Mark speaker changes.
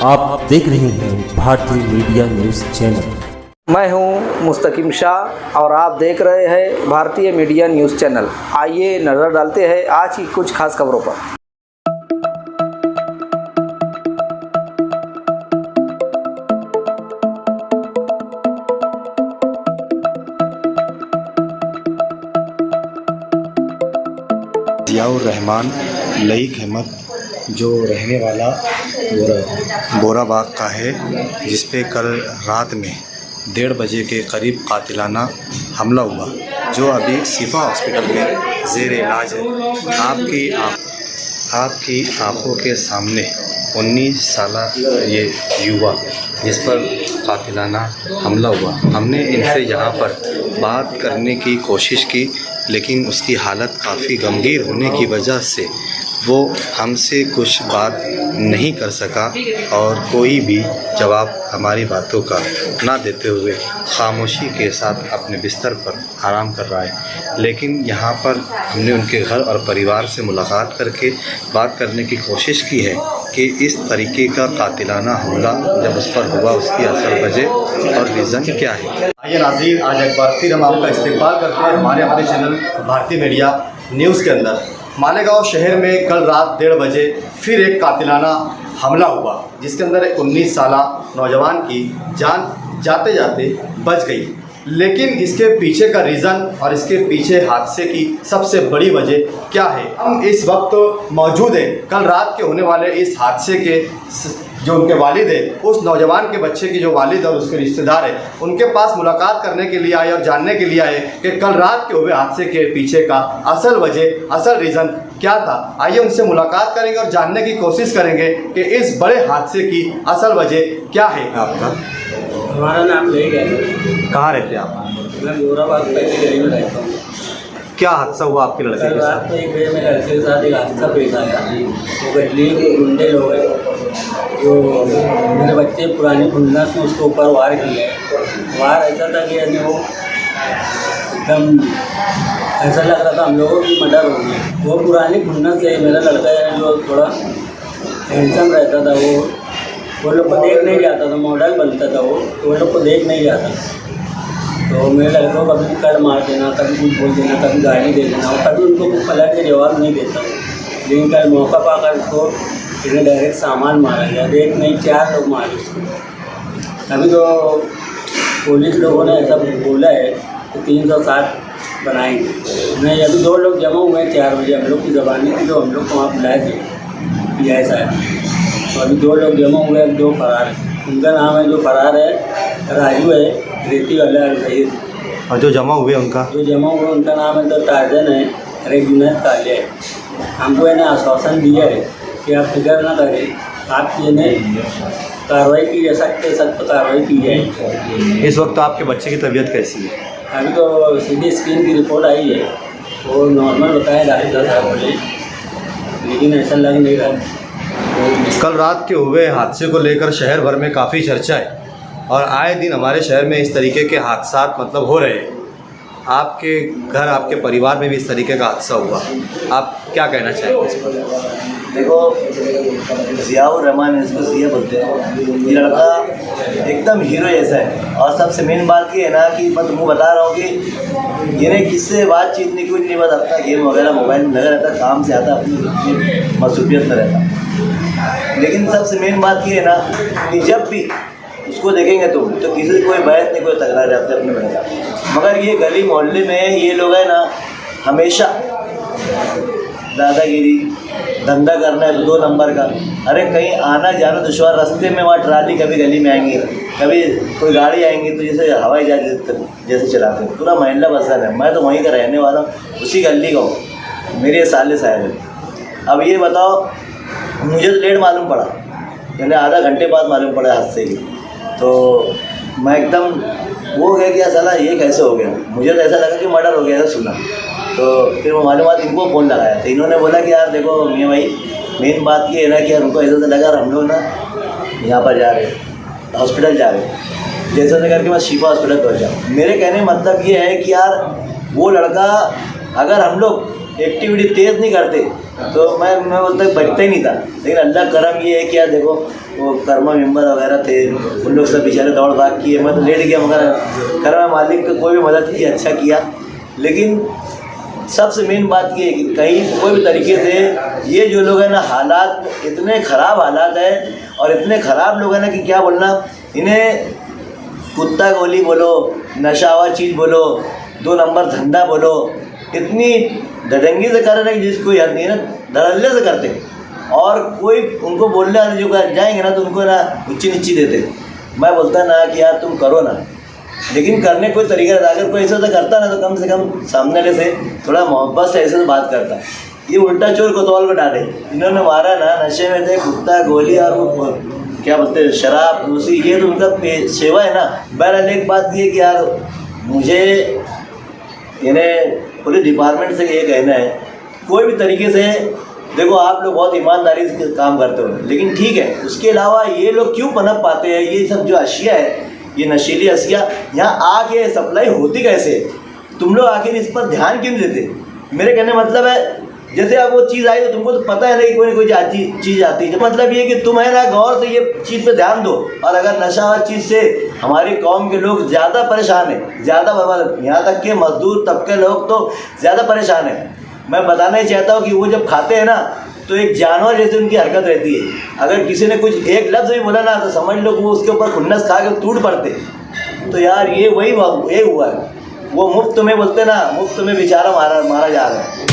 Speaker 1: आप देख रहे हैं भारतीय मीडिया न्यूज़ चैनल।
Speaker 2: मैं हूं मुस्तकीम शाह और आप देख रहे हैं भारतीय मीडिया न्यूज़ चैनल। आइए नज़र डालते हैं आज की कुछ खास खबरों पर।
Speaker 3: जियाउर रहमान लईक अहमद जो रहने वाला बोराबाग का है, जिस पे कल रात में 1:30 बजे के करीब कातिलाना हमला हुआ, जो अभी शिफा हॉस्पिटल में ज़ेर इलाज है। आपकी आंखों के सामने 19 साल ये युवा जिस पर कातिलाना हमला हुआ, हमने इनसे यहाँ पर बात करने की कोशिश की, लेकिन उसकी हालत काफ़ी गंभीर होने की वजह से वो हमसे कुछ बात नहीं कर सका और कोई भी जवाब हमारी बातों का ना देते हुए खामोशी के साथ अपने बिस्तर पर आराम कर रहा है। लेकिन यहाँ पर हमने उनके घर और परिवार से मुलाकात करके बात करने की कोशिश की है कि इस तरीके का कातिलाना हमला जब उस पर हुआ, उसकी असल वजह और रीज़न क्या है।
Speaker 4: आइए नाज़रीन, आज एक बार फिर हम आपका इस्तेक़बाल करते हैं हमारे चैनल भारतीय मीडिया न्यूज़ के अंदर। मालेगांव शहर में कल रात 1:30 बजे फिर एक कातिलाना हमला हुआ, जिसके अंदर एक 19 साल नौजवान की जान जाते जाते बच गई। लेकिन इसके पीछे का रीज़न और इसके पीछे हादसे की सबसे बड़ी वजह क्या है, हम इस वक्त मौजूद हैं कल रात के होने वाले इस हादसे के जो उनके वालिद है, उस नौजवान के बच्चे की जो वालिद और उसके रिश्तेदार है, उनके पास मुलाकात करने के लिए आए और जानने के लिए आए कि कल रात के हुए हादसे के पीछे का असल वजह, असल रीज़न क्या था। आइए उनसे मुलाकात करेंगे और जानने की कोशिश करेंगे कि इस बड़े हादसे की असल वजह क्या है। आपका?
Speaker 5: हमारा नाम लईक है।
Speaker 4: कहाँ रहते हैं आप?
Speaker 5: मैं बोराबाग पहली गली में रहता हूँ।
Speaker 4: क्या हादसा हुआ आपके लड़के
Speaker 5: कल
Speaker 4: के
Speaker 5: रात
Speaker 4: साथ?
Speaker 5: को 1 बजे मेरे लड़के के साथ एक हादसा पेश आया। वो गली के गुंडे लोग हैं जो मेरे बच्चे पुरानी खुन्नस में उसके ऊपर वार किए। वार ऐसा था कि यानी वो एकदम ऐसा लग रहा था हम लोगों की मर्डर हो गई। वो पुरानी खुन्नस से मेरा लड़का है जो थोड़ा हैंडसम रहता था, वो लोग को देख नहीं जाता था, मॉडल बनता था वो लोग को देख नहीं जाता। तो मेरे लड़कों को कभी कड़ मार देना, कभी कुछ बोल देना, कभी गाली दे देना, और कभी उनको कुछ पलट के जवाब नहीं देता। लेकिन कल मौका पाकर उसको इन्हें डायरेक्ट सामान मारा गया। एक नहीं 4 लोग मारे उसको। अभी तो पुलिस लोगों ने ऐसा बोला है कि 360 बनाएंगे। नहीं, अभी 2 लोग जमा हुए हैं 4 बजे हम लोग की ज़बानी थी, जो हम लोग को वहाँ बुलाए थे कि ऐसा है। तो अभी 2 लोग जमा हुए हैं, 2 फरार हैं। उनका नाम है, जो फरार है राजू है, रेती वाला शहीद।
Speaker 4: और जो जमा हुए उनका?
Speaker 5: जो जमा हुए उनका नाम है तो टार्जन है, अरे जुनैद काले है। हमको इन्हें आश्वासन दिया है कि आप फिक्र ना करें, आपकी इन्हें कार्रवाई की जा सकती है, सख्त कार्रवाई की जाए।
Speaker 4: इस वक्त आपके बच्चे की तबीयत कैसी है?
Speaker 5: अभी तो सीधी स्क्रीन की रिपोर्ट आई है, वो नॉर्मल बताया डॉक्टर साहब बोले, लेकिन ऐसा लग नहीं रहा।
Speaker 4: कल रात के हुए हादसे को लेकर शहर भर में काफ़ी चर्चा है और आए दिन हमारे शहर में इस तरीके के हादसा मतलब हो रहे हैं। आपके घर, आपके परिवार में भी इस तरीके का हादसा हुआ, आप क्या कहना चाहेंगे इस पर?
Speaker 6: देखो, जियाउर रहमान इसको जिया बोलते हैं, ये लड़का एकदम हीरो जैसा है। और सबसे मेन बात ये है ना कि मैं तुमको बता रहा हूँ कि ये किससे बातचीत नहीं, कुछ नहीं, बस अपना गेम वगैरह मोबाइल में लगा रहता, काम से आता, अपनी मसरूफियत में रहता। लेकिन सबसे मेन बात ये है ना कि जब भी उसको देखेंगे तो किसी से कोई बहस नहीं, कोई तकरार रहते अपने बड़े। मगर ये गली मोहल्ले में ये लोग है ना, हमेशा दादागिरी, धंधा करना है 2 नंबर का। अरे कहीं आना जाना दुश्वार, रास्ते में वहाँ ट्राली कभी गली में आएंगी, कभी कोई गाड़ी आएंगी तो जैसे हवाई जहाज जैसे चलाते हैं। पूरा महिला बसर है। मैं तो वहीं का रहने वाला हूँ, उसी गली का हूँ, मेरे साले साहब है। अब ये बताओ, मुझे तो लेट मालूम पड़ा, यानी आधा घंटे बाद मालूम पड़ा हादसे की। तो मैं एकदम वो हो गया कि साला ये कैसे हो गया। मुझे तो ऐसा लगा कि मर्डर हो गया, ऐसा सुना। तो फिर वो मालूमात इनको फ़ोन लगाया, तो इन्होंने बोला कि यार देखो मियाँ भाई, मेन बात ये है ना कि यार उनको ऐसा लगा, और हम लोग ना यहाँ पर जा रहे हैं, हॉस्पिटल जा रहे हैं, जैसे तैसे करके मैं शिफा हॉस्पिटल पहुँचा। मेरे कहने मतलब ये है कि यार वो लड़का, अगर हम लोग एक्टिविटी तेज़ नहीं करते तो मैं बोलता बचता ही नहीं था। लेकिन अल्लाह करम ये है कि यार देखो वो कर्मा मेंबर वगैरह थे, उन लोग सब बेचारे दौड़ भाग किए, मैं तो लेट गया, मगर कर्मा मालिक को कोई भी मदद की, अच्छा किया। लेकिन सबसे मेन बात ये है कि कहीं कोई भी तरीके से ये जो लोग हैं ना, हालात इतने ख़राब हालात है और इतने ख़राब लोग हैं ना कि क्या बोलना, इन्हें कुत्ता गोली बोलो, नशावर चीज़ बोलो, 2 नंबर धंधा बोलो, इतनी ददंगी से कर रहे हैं कि जिसको याद नहीं है ना, धड़ल्ले से करते। और कोई उनको बोलने वाले जो जाएंगे ना तो उनको ना ऊँची नीची देते। मैं बोलता ना कि यार तुम करो ना, लेकिन करने कोई तरीका रहता। अगर कोई ऐसा करता ना तो कम से कम सामने वाले से थोड़ा मोहब्बत से ऐसे से बात करता। ये उल्टा चोर कोतवाल को डाले, इन्होंने मारा ना, नशे में थे, कुत्ता गोली और वो क्या बोलते हैं शराब, उसी ये तो उनका सेवा है ना। बहरहाल एक बात ये कि यार मुझे इन्हें पुलिस डिपार्टमेंट से ये कहना है, कोई भी तरीके से देखो आप लोग बहुत ईमानदारी से काम करते हो, लेकिन ठीक है, उसके अलावा ये लोग क्यों पनप पाते हैं? ये सब जो अशिया है, ये नशीली अशिया यहाँ आके सप्लाई होती कैसे? तुम लोग आखिर इस पर ध्यान क्यों नहीं देते? मेरे कहने मतलब है जैसे अब वो चीज़ आई तो तुमको तो पता है ना कि कोई ना कोई चीज़ आती है, मतलब ये कि तुम है ना गौर से ये चीज़ पे ध्यान दो। और अगर नशा और चीज़ से हमारी कौम के लोग ज़्यादा परेशान हैं, ज़्यादा बर्बाद, यहाँ तक के मजदूर तबके लोग तो ज़्यादा परेशान हैं। मैं बताना ही चाहता हूँ कि वो जब खाते हैं ना तो एक जानवर जैसे उनकी हरकत रहती है। अगर किसी ने कुछ एक लफ्ज़ भी बोला ना तो समझ लो कि वो उसके ऊपर खुन्नस खा के टूट पड़ते। तो यार ये वही हुआ है, वो मुफ्त में बोलते ना, मुफ्त में बेचारा मारा जा रहा है।